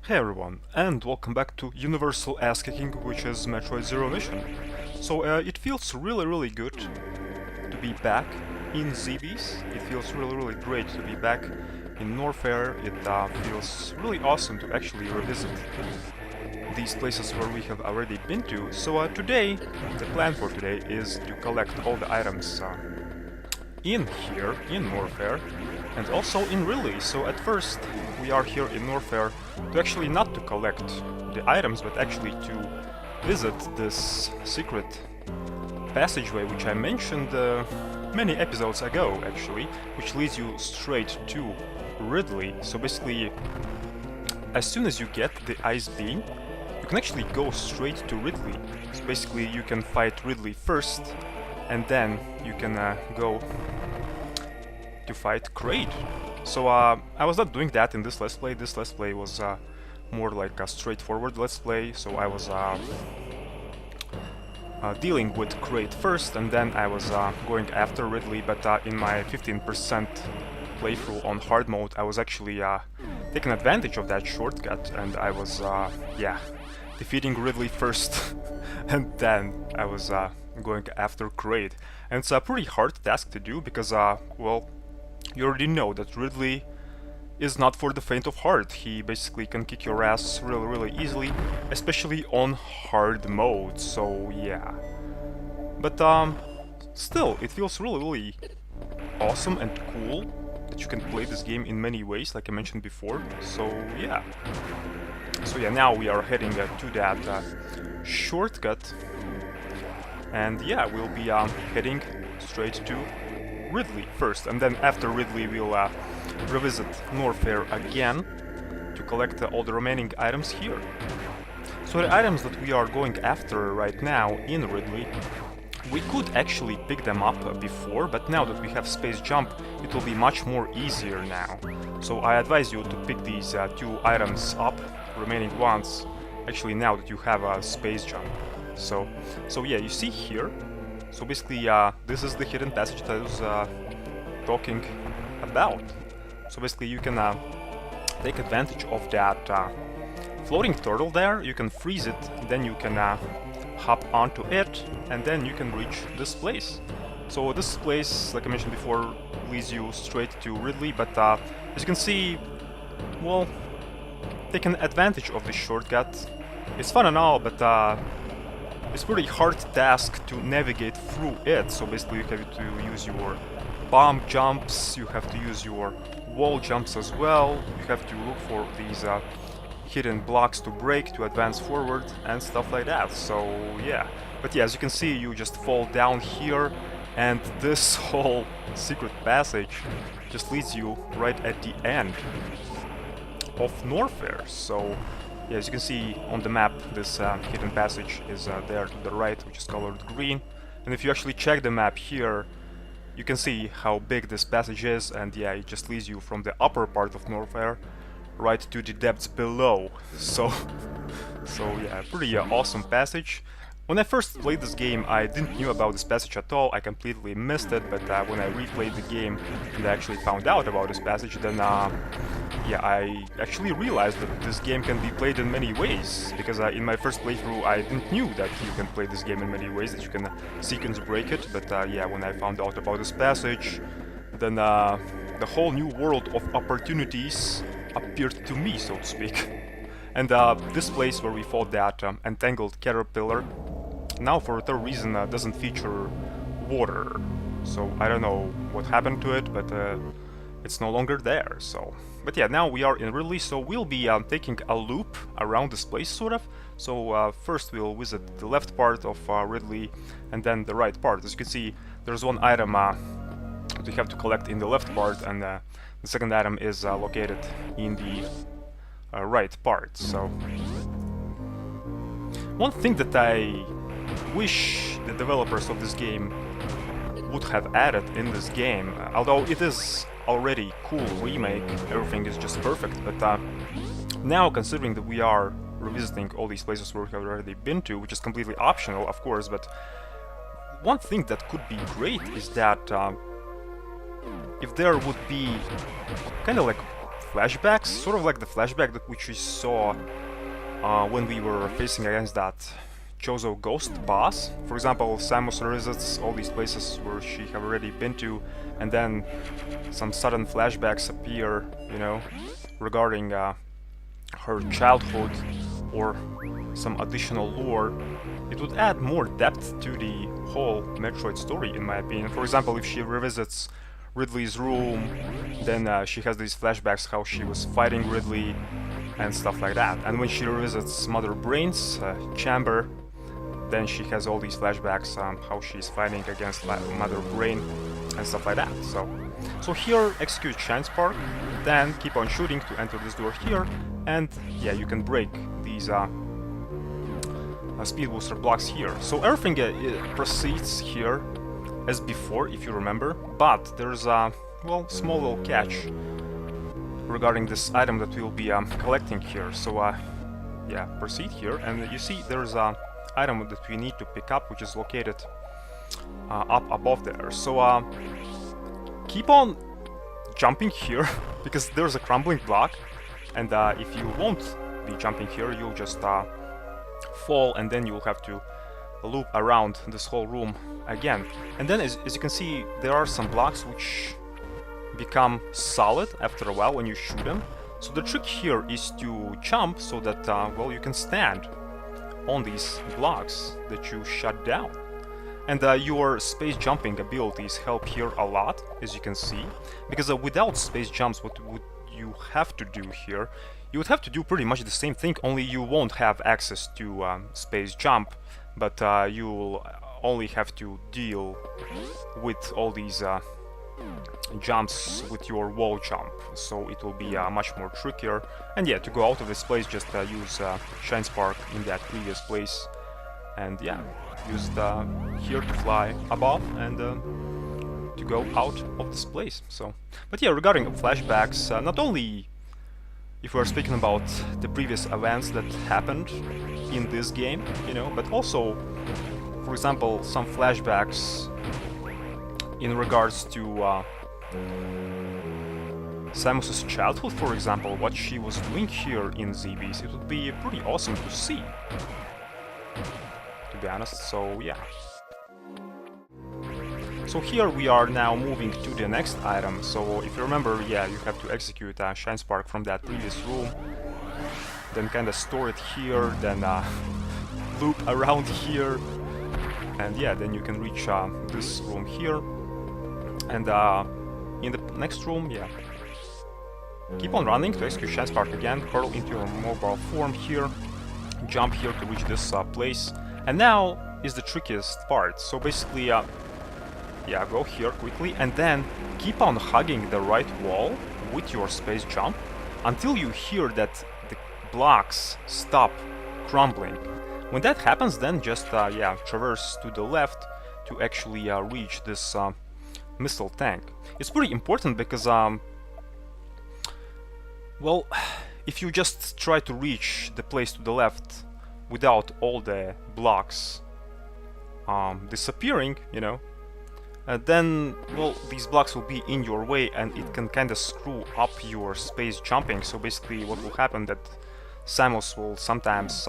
Hey everyone, and welcome back to Universal Ass Kicking, which is Metroid Zero Mission. So it feels really good to be back in Zebes. It feels really great to be back in Norfair. It feels really awesome to actually revisit these places where we have already been to. So today, the plan for today is to collect all the items in here, in Norfair, and also in Ridley. So at first, we are here in Norfair to actually not to collect the items, but actually to visit this secret passageway, which I mentioned many episodes ago, actually, which leads you straight to Ridley. So basically, as soon as you get the Ice Beam, you can actually go straight to Ridley. So basically, you can fight Ridley first, and then you can go to fight Kraid. So I was not doing that in this Let's Play. This Let's Play was more like a straightforward Let's Play, so I was dealing with Kraid first, and then I was going after Ridley, but in my 15% playthrough on hard mode, I was actually taking advantage of that shortcut, and I was, yeah, defeating Ridley first, and then I was going after Kraid. And it's a pretty hard task to do, because, well, you already know that Ridley is not for the faint of heart. He basically can kick your ass really easily, especially on hard mode, so yeah. But still, it feels really awesome and cool that you can play this game in many ways, like I mentioned before, so yeah. So yeah, now we are heading to that shortcut, and yeah, we'll be heading straight to Ridley first, and then after Ridley we'll revisit Norfair again to collect all the remaining items here. So the items that we are going after right now in Ridley, we could actually pick them up before, but now that we have Space Jump, it will be much more easier now. So I advise you to pick these two items up, remaining ones, actually now that you have a Space Jump. So yeah, you see here, so basically this is the hidden passage that I was talking about. So basically you can take advantage of that floating turtle there, you can freeze it, then you can hop onto it, and then you can reach this place. So this place, like I mentioned before, leads you straight to Ridley, but as you can see, well, taking advantage of this shortcut. It's fun and all, but it's pretty hard task to navigate through it. So basically you have to use your bomb jumps, you have to use your wall jumps as well, you have to look for these hidden blocks to break to advance forward and stuff like that, so yeah. But yeah, as you can see, you just fall down here, and this whole secret passage just leads you right at the end of Norfair. So yeah, as you can see on the map, this hidden passage is there to the right, which is colored green, and if you actually check the map here, you can see how big this passage is, and yeah, it just leads you from the upper part of Norfair right to the depths below. So yeah, pretty awesome passage. When I first played this game, I didn't know about this passage at all, I completely missed it, but when I replayed the game and I actually found out about this passage, then yeah, I actually realized that this game can be played in many ways, because in my first playthrough I didn't knew that you can play this game in many ways, that you can sequence break it, but yeah, when I found out about this passage, then the whole new world of opportunities appeared to me, so to speak. And this place where we fought that entangled caterpillar, now for whatever reason doesn't feature water. So I don't know what happened to it, but it's no longer there, so... But yeah, now we are in Ridley, so we'll be taking a loop around this place, sort of. So first we'll visit the left part of Ridley, and then the right part. As you can see, there's one item that we have to collect in the left part, and the second item is located in the right part. So one thing that I wish the developers of this game would have added in this game, although it is already cool remake, everything is just perfect, but now considering that we are revisiting all these places where we have already been to, which is completely optional of course, but one thing that could be great is that if there would be kind of like flashbacks, sort of like the flashback that which we saw when we were facing against that Chozo ghost boss. For example, Samus revisits all these places where she have already been to, and then some sudden flashbacks appear, you know, regarding her childhood or some additional lore. It would add more depth to the whole Metroid story, in my opinion. For example, if she revisits Ridley's room, then she has these flashbacks how she was fighting Ridley and stuff like that. And when she revisits Mother Brain's chamber, then she has all these flashbacks how she's fighting against Mother Brain and stuff like that. So here, execute Shine Spark, then keep on shooting to enter this door here, and yeah, you can break these speed booster blocks here. So everything proceeds here as before, if you remember, but there's a, well, small little catch regarding this item that we'll be collecting here. So yeah, proceed here, and you see there's a item that we need to pick up, which is located up above there. So keep on jumping here because there's a crumbling block, and if you won't be jumping here, you'll just fall, and then you'll have to loop around this whole room again. And then as you can see, there are some blocks which become solid after a while when you shoot them. So the trick here is to jump so that well, you can stand on these blocks that you shut down. And your space jumping abilities help here a lot, as you can see, because without space jumps, what would you have to do here? You would have to do pretty much the same thing, only you won't have access to space jump, but you'll only have to deal with all these jumps with your wall jump, so it will be much more trickier. And yeah, to go out of this place, just use Shine Spark in that previous place, and yeah, use here to fly above and to go out of this place. So, but yeah, regarding flashbacks, not only if we're speaking about the previous events that happened in this game, you know, but also, for example, some flashbacks in regards to Samus's childhood, for example, what she was doing here in Zebes. It would be pretty awesome to see, to be honest. So yeah. So here we are now moving to the next item. So if you remember, yeah, you have to execute Shine Spark from that previous room, then kind of store it here, then loop around here, and yeah, then you can reach this room here. And in the next room, yeah, keep on running to execute Shine Spark again, curl into your mobile form here, jump here to reach this place. And now is the trickiest part. So basically, yeah, go here quickly, and then keep on hugging the right wall with your space jump until you hear that the blocks stop crumbling. When that happens, then just yeah, traverse to the left to actually reach this missile tank. It's pretty important because well, if you just try to reach the place to the left without all the blocks disappearing, you know, then, well, these blocks will be in your way, and it can kind of screw up your space jumping. So basically what will happen that Samus will sometimes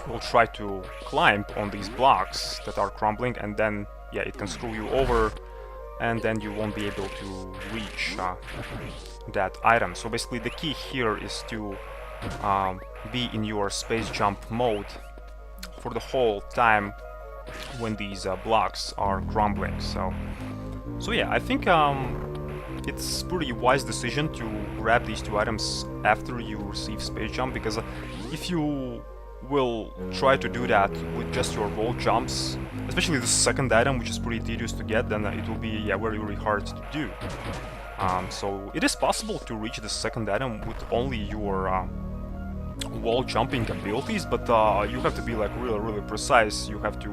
will try to climb on these blocks that are crumbling, and then, yeah, it can screw you over, and then you won't be able to reach that item. So basically the key here is to be in your space jump mode for the whole time when these blocks are crumbling. So yeah, I think it's pretty wise decision to grab these two items after you receive space jump, because if you will try to do that with just your wall jumps, especially the second item, which is pretty tedious to get, then it will be, yeah, very, very hard to do. So it is possible to reach the second item with only your wall jumping abilities, but you have to be like really precise. You have to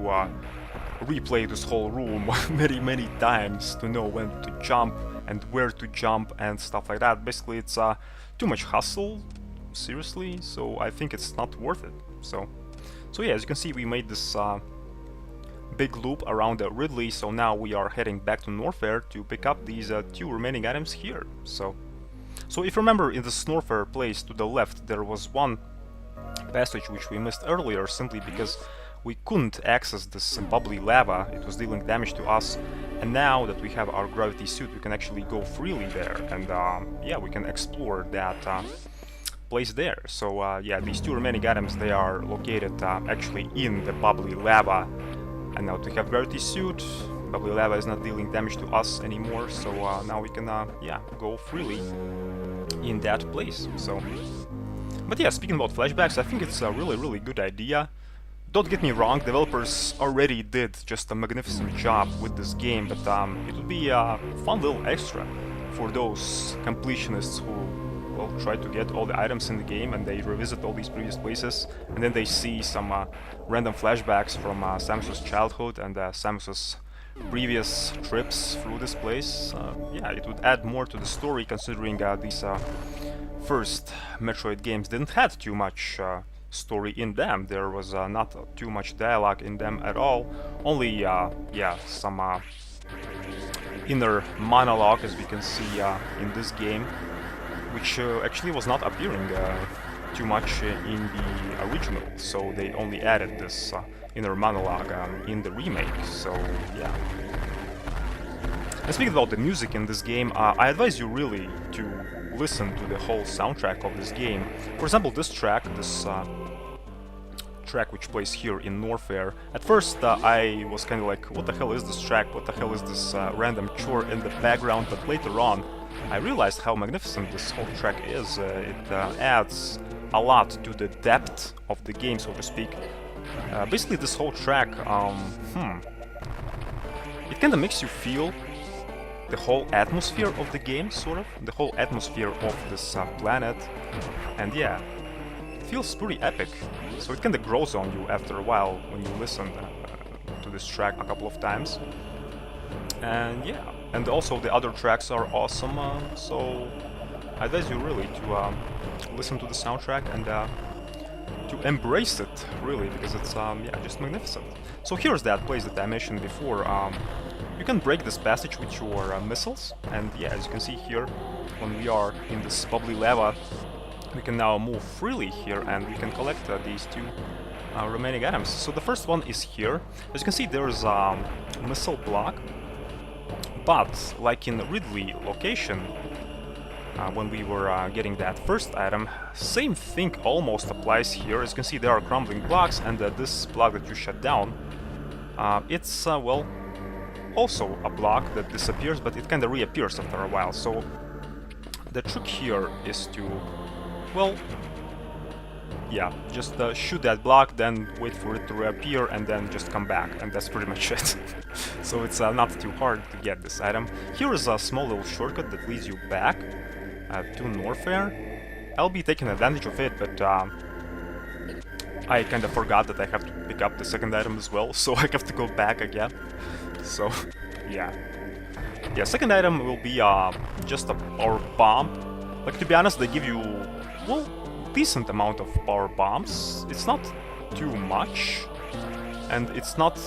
replay this whole room many times to know when to jump and where to jump and stuff like that. Basically it's too much hassle, seriously, so I think it's not worth it. So yeah, as you can see, we made this big loop around Ridley, so now we are heading back to Norfair to pick up these two remaining items here. So So if you remember, in the Snorfair place to the left, there was one passage which we missed earlier simply because we couldn't access this bubbly lava. It was dealing damage to us, and now that we have our gravity suit, we can actually go freely there, and yeah, we can explore that place there. So yeah, these two remaining items, they are located actually in the bubbly lava, and now we have gravity suit. Bubbly lava is not dealing damage to us anymore, so now we can yeah, go freely in that place. So, but yeah, speaking about flashbacks, I think it's a really good idea. Don't get me wrong, developers already did just a magnificent job with this game, but it would be a fun little extra for those completionists who, well, try to get all the items in the game and they revisit all these previous places, and then they see some random flashbacks from Samus's childhood and Samus's previous trips through this place. Yeah, it would add more to the story, considering these first Metroid games didn't have too much story in them. There was not too much dialogue in them at all, only yeah, some inner monologue, as we can see in this game, which actually was not appearing too much in the original, so they only added this inner monologue in the remake. So yeah. And speaking about the music in this game, I advise you really to listen to the whole soundtrack of this game. For example, this track, track which plays here in Norfair. At first I was kind of like, what the hell is this track? What the hell is this random chore in the background? But later on I realized how magnificent this whole track is. It adds a lot to the depth of the game, so to speak. Basically this whole track, it kinda makes you feel the whole atmosphere of the game, sort of. The whole atmosphere of this planet. And yeah, it feels pretty epic. So it kinda grows on you after a while when you listen to this track a couple of times. And yeah, and also the other tracks are awesome, so I advise you really to listen to the soundtrack and to embrace it, really, because it's yeah, just magnificent. So here's that place that I mentioned before. You can break this passage with your missiles, and yeah, as you can see here, when we are in this bubbly lava, we can now move freely here, and we can collect these two remaining items. So the first one is here. As you can see, there's a missile block, but like in Ridley location, when we were getting that first item, same thing almost applies here. As you can see, there are crumbling blocks, and this block that you shut down, it's, well, also a block that disappears, but it kinda reappears after a while. So the trick here is to, well, yeah, just shoot that block, then wait for it to reappear, and then just come back, and that's pretty much it. So it's not too hard to get this item. Here is a small little shortcut that leads you back to Norfair. I'll be taking advantage of it, but I kinda forgot that I have to pick up the second item as well, so I have to go back again. So, yeah. Yeah, second item will be just a power bomb. Like, to be honest, they give you, well, decent amount of power bombs. It's not too much, and it's not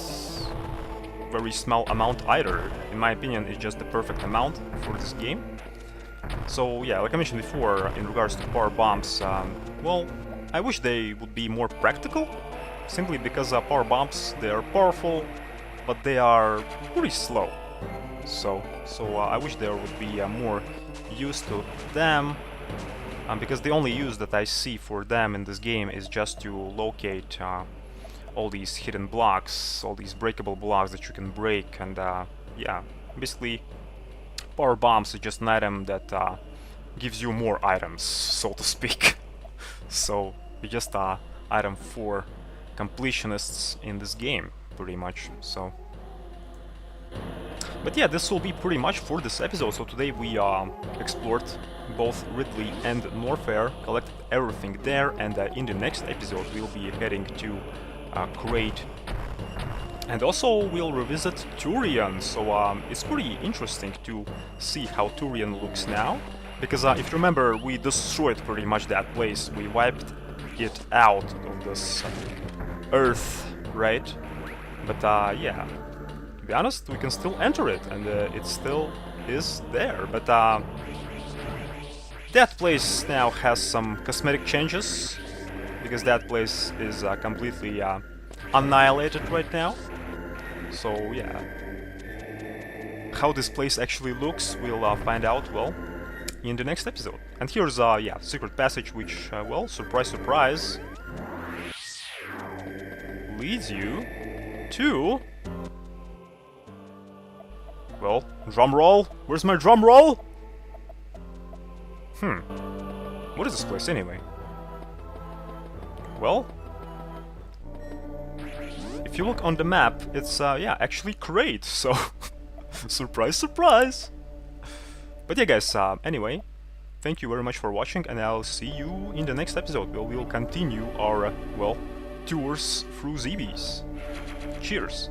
very small amount either. In my opinion, it's just the perfect amount for this game. So yeah, like I mentioned before, in regards to power bombs, well, I wish they would be more practical, simply because power bombs, they are powerful, but they are pretty slow. So I wish there would be more use to them, because the only use that I see for them in this game is just to locate all these hidden blocks, all these breakable blocks that you can break, and yeah, basically power bombs is just an item that gives you more items, so to speak. So it's just an item for completionists in this game, pretty much. So, but yeah, this will be pretty much for this episode. So today we explored both Ridley and Norfair, collected everything there, and in the next episode we'll be heading to Crate. And also we'll revisit Turian, so it's pretty interesting to see how Turian looks now, because if you remember, we destroyed pretty much that place, we wiped it out of this Earth, right? But yeah, to be honest, we can still enter it, and it still is there, but That place now has some cosmetic changes, because that place is completely annihilated right now. So yeah, how this place actually looks, we'll find out, well, in the next episode. And here's yeah, secret passage, which, well, surprise, surprise, leads you to... Well, drum roll? Where's my drum roll? What is this place anyway? Well, if you look on the map, it's, yeah, actually great, so... surprise, surprise! But yeah, guys, anyway, thank you very much for watching, and I'll see you in the next episode, where we'll continue our, well, tours through Zebes. Cheers!